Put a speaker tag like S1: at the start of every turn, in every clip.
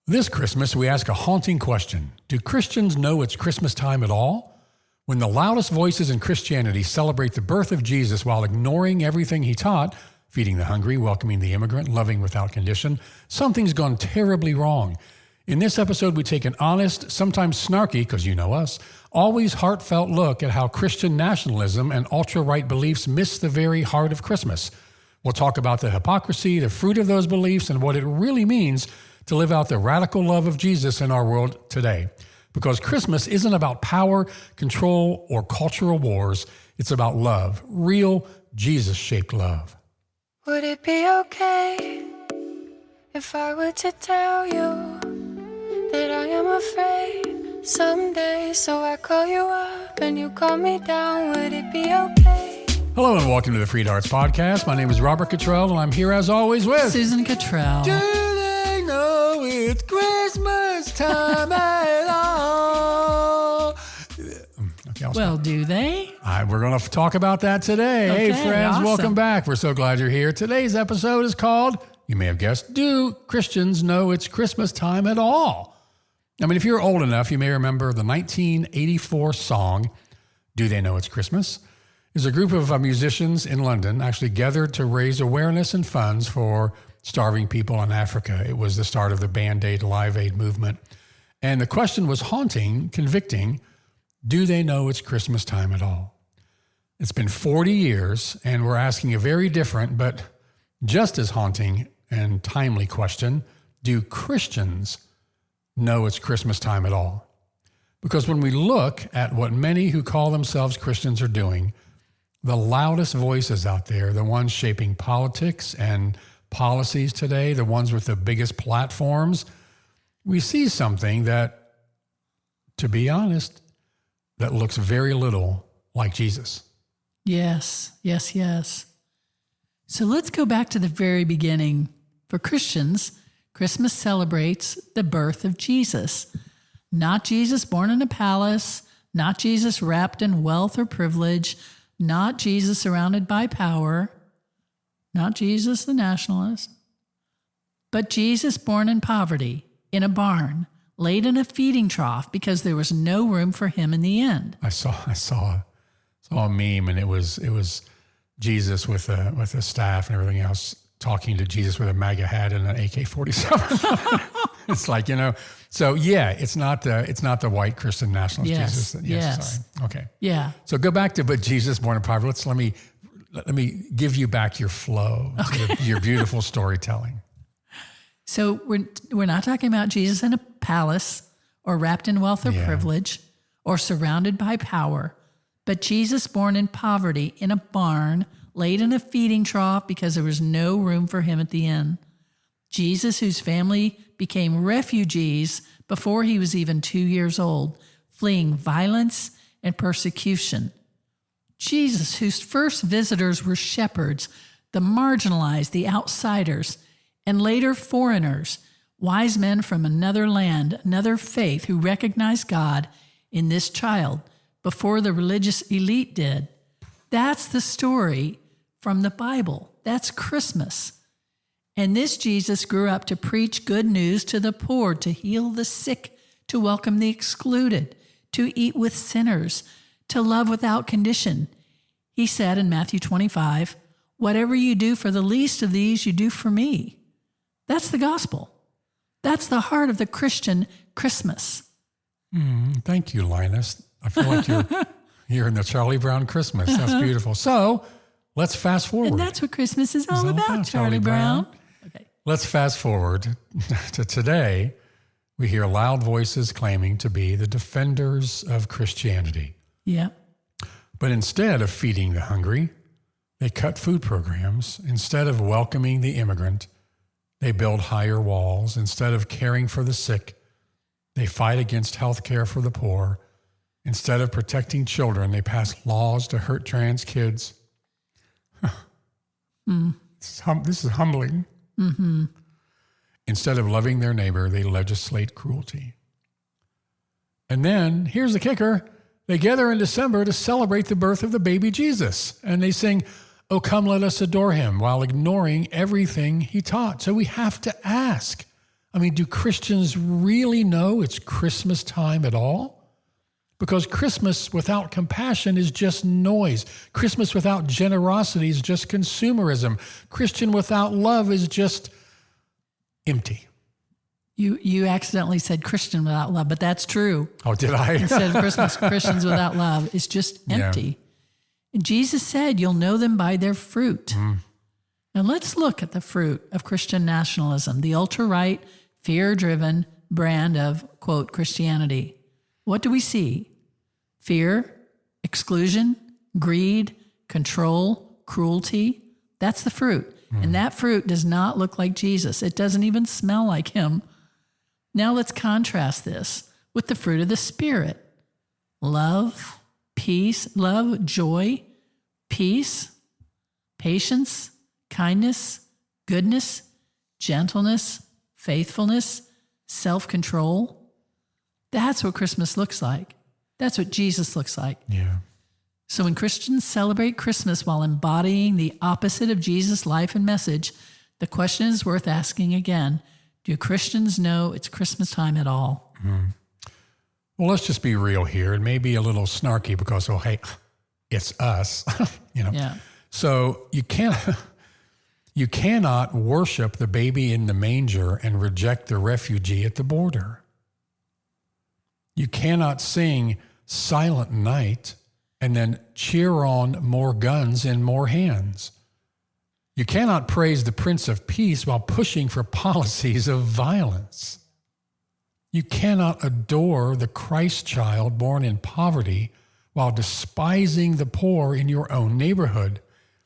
S1: This Christmas, we ask a haunting question. Do Christians know it's Christmas time at all? When the loudest voices in Christianity celebrate the birth of Jesus while ignoring everything he taught, feeding the hungry, welcoming the immigrant, loving without condition, something's gone terribly wrong. In this episode, we take an honest, sometimes snarky, because you know us, always heartfelt look at how Christian nationalism and ultra-right beliefs miss the very heart of Christmas. We'll talk about the hypocrisy, the fruit of those beliefs, and what it really means to live out the radical love of Jesus in our world today. Because Christmas isn't about power, control, or cultural wars. It's about love, real Jesus-shaped love.
S2: Would it be okay if I were to tell you that I am afraid someday? So I call you up and you call me down. Would it be okay?
S1: Hello and welcome to the FreedHearts podcast. My name is Robert Cottrell and I'm here as always with
S3: Susan Cottrell.
S1: Do they know it's Christmas time at all? Okay,
S3: Well, do they?
S1: We're going to talk about that today.
S3: Okay,
S1: Hey friends,
S3: awesome.
S1: Welcome back. We're so glad you're here. Today's episode is called, you may have guessed, Do Christians Know It's Christmas Time at All? I mean, if you're old enough, you may remember the 1984 song, Do They Know It's Christmas? There's a group of musicians in London actually gathered to raise awareness and funds for starving people in Africa. It was the start of the Band-Aid, Live Aid movement. And the question was haunting, convicting, do they know it's Christmas time at all? It's been 40 years, and we're asking a very different but just as haunting and timely question. Do Christians know it's Christmas time at all? Because when we look at what many who call themselves Christians are doing, the loudest voices out there, the ones shaping politics and policies today, the ones with the biggest platforms, we see something that, to be honest, that looks very little like Jesus.
S3: Yes. So let's go back to the very beginning. For Christians, Christmas celebrates the birth of Jesus. Not Jesus born in a palace, not Jesus wrapped in wealth or privilege, not Jesus surrounded by power, not Jesus the nationalist, but Jesus born in poverty, in a barn, laid in a feeding trough because there was no room for him in the end.
S1: I saw a meme, and it was Jesus with a staff and everything else talking to Jesus with a MAGA hat and an AK-47. It's like, so yeah, it's not the white Christian nationalist
S3: Yes,
S1: Jesus.
S3: yes.
S1: Sorry. Okay.
S3: Yeah.
S1: So go back to, but Jesus born in poverty. Let me give you back your flow, your beautiful storytelling.
S3: So we're not talking about Jesus in a palace or wrapped in wealth or privilege or surrounded by power, but Jesus born in poverty in a barn, laid in a feeding trough because there was no room for him at the inn. Jesus, whose family became refugees before he was even 2 years old, fleeing violence and persecution. Jesus, whose first visitors were shepherds, the marginalized, the outsiders, and later foreigners, wise men from another land, another faith, who recognized God in this child before the religious elite did. That's the story from the Bible. That's Christmas. And this Jesus grew up to preach good news to the poor, to heal the sick, to welcome the excluded, to eat with sinners, to love without condition. He said in Matthew 25, "Whatever you do for the least of these, you do for me." That's the gospel. That's the heart of the Christian Christmas.
S1: Thank you, Linus. I feel like you're in the Charlie Brown Christmas. That's beautiful. So let's fast forward.
S3: And that's what Christmas is all about, Charlie Brown. Okay.
S1: Let's fast forward to today. We hear loud voices claiming to be the defenders of Christianity.
S3: Yeah.
S1: But instead of feeding the hungry, they cut food programs. Instead of welcoming the immigrant, they build higher walls. Instead of caring for the sick, they fight against health care for the poor. Instead of protecting children, they pass laws to hurt trans kids. This is humbling.
S3: Mm-hmm.
S1: Instead of loving their neighbor, they legislate cruelty. And then, here's the kicker, they gather in December to celebrate the birth of the baby Jesus. And they sing, "Oh, come, let us adore him," while ignoring everything he taught. So we have to ask, I mean, do Christians really know it's Christmas time at all? Because Christmas without compassion is just noise. Christmas without generosity is just consumerism. Christian without love is just empty.
S3: You accidentally said Christian without love, but that's true.
S1: Oh, did I?
S3: Instead of Christians without love, it's just empty.
S1: Yeah.
S3: And Jesus said, you'll know them by their fruit. Now let's look at the fruit of Christian nationalism, the ultra-right, fear-driven brand of, quote, Christianity. What do we see? Fear, exclusion, greed, control, cruelty. That's the fruit. And that fruit does not look like Jesus. It doesn't even smell like him. Now let's contrast this with the fruit of the Spirit. Love, peace, love, joy, peace, patience, kindness, goodness, gentleness, faithfulness, self-control. That's what Christmas looks like. That's what Jesus looks like.
S1: Yeah.
S3: So when Christians celebrate Christmas while embodying the opposite of Jesus' life and message, the question is worth asking again. Do Christians know it's Christmas time at all?
S1: Well, let's just be real here. It may be a little snarky because, oh, hey, it's us,
S3: Yeah.
S1: So you cannot worship the baby in the manger and reject the refugee at the border. You cannot sing Silent Night and then cheer on more guns in more hands. You cannot praise the Prince of Peace while pushing for policies of violence. You cannot adore the Christ child born in poverty while despising the poor in your own neighborhood.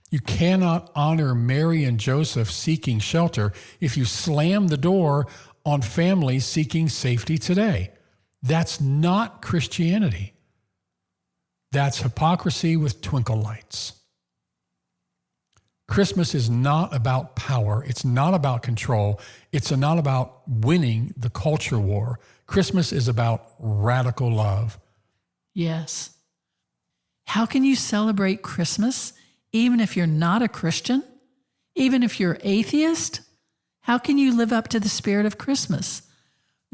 S1: You cannot honor Mary and Joseph seeking shelter if you slam the door on families seeking safety today. That's not Christianity. That's hypocrisy with twinkle lights. Christmas is not about power. It's not about control. It's not about winning the culture war. Christmas is about radical love.
S3: Yes. How can you celebrate Christmas even if you're not a Christian? Even if you're atheist? How can you live up to the spirit of Christmas?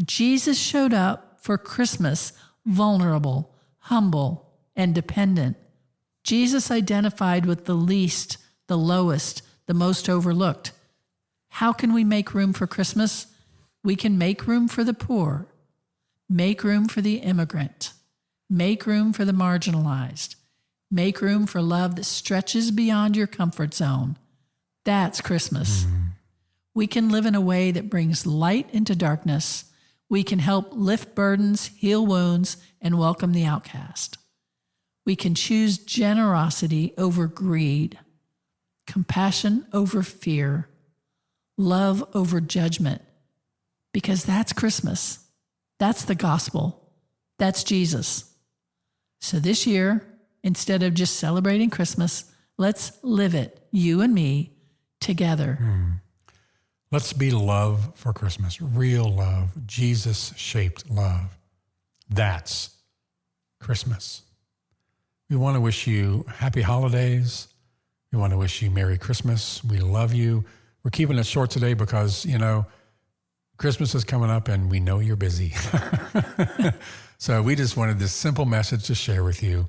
S3: Jesus showed up for Christmas vulnerable, humble, and dependent. Jesus identified with the least, the lowest, the most overlooked. How can we make room for Christmas? We can make room for the poor, make room for the immigrant, make room for the marginalized, make room for love that stretches beyond your comfort zone. That's Christmas. We can live in a way that brings light into darkness. We can help lift burdens, heal wounds, and welcome the outcast. We can choose generosity over greed, compassion over fear, love over judgment, because that's Christmas. That's the gospel. That's Jesus. So this year, instead of just celebrating Christmas, let's live it, you and me, together.
S1: Let's be love for Christmas, real love, Jesus-shaped love. That's Christmas. We want to wish you happy holidays. We want to wish you Merry Christmas. We love you. We're keeping it short today because, Christmas is coming up and we know you're busy. So we just wanted this simple message to share with you.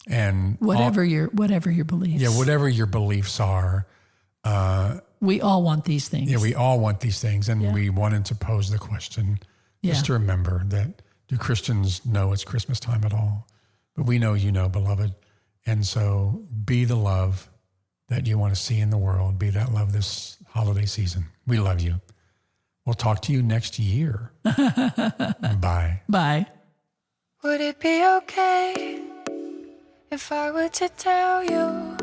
S1: And
S3: whatever your beliefs.
S1: Yeah, whatever your beliefs are.
S3: We all want these things.
S1: Yeah, we all want these things. And we wanted to pose the question just to remember that, do Christians know it's Christmas time at all? But we know you know, beloved. And so be the love that you want to see in the world. Be that love this holiday season. We love you. We'll talk to you next year. Bye.
S3: Bye.
S2: Would it be okay if I were to tell you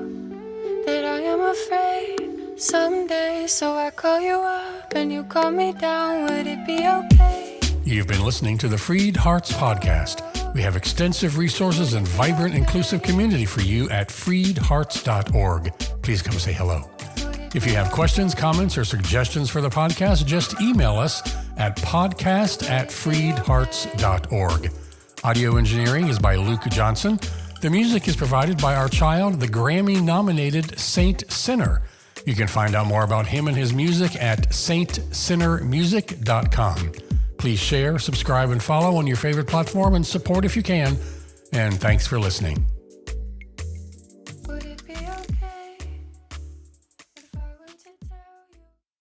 S2: that I am afraid someday? So I call you up and you call me down. Would it be okay?
S1: You've been listening to the FreedHearts podcast. We have extensive resources and vibrant, inclusive community for you at freedhearts.org. Please come say hello. If you have questions, comments, or suggestions for the podcast, just email us at podcast@freedhearts.org. Audio engineering is by Luke Johnson. The music is provided by our child, the Grammy-nominated Saint Sinner. You can find out more about him and his music at saintsinnermusic.com. Please share, subscribe, and follow on your favorite platform and support if you can. And thanks for listening.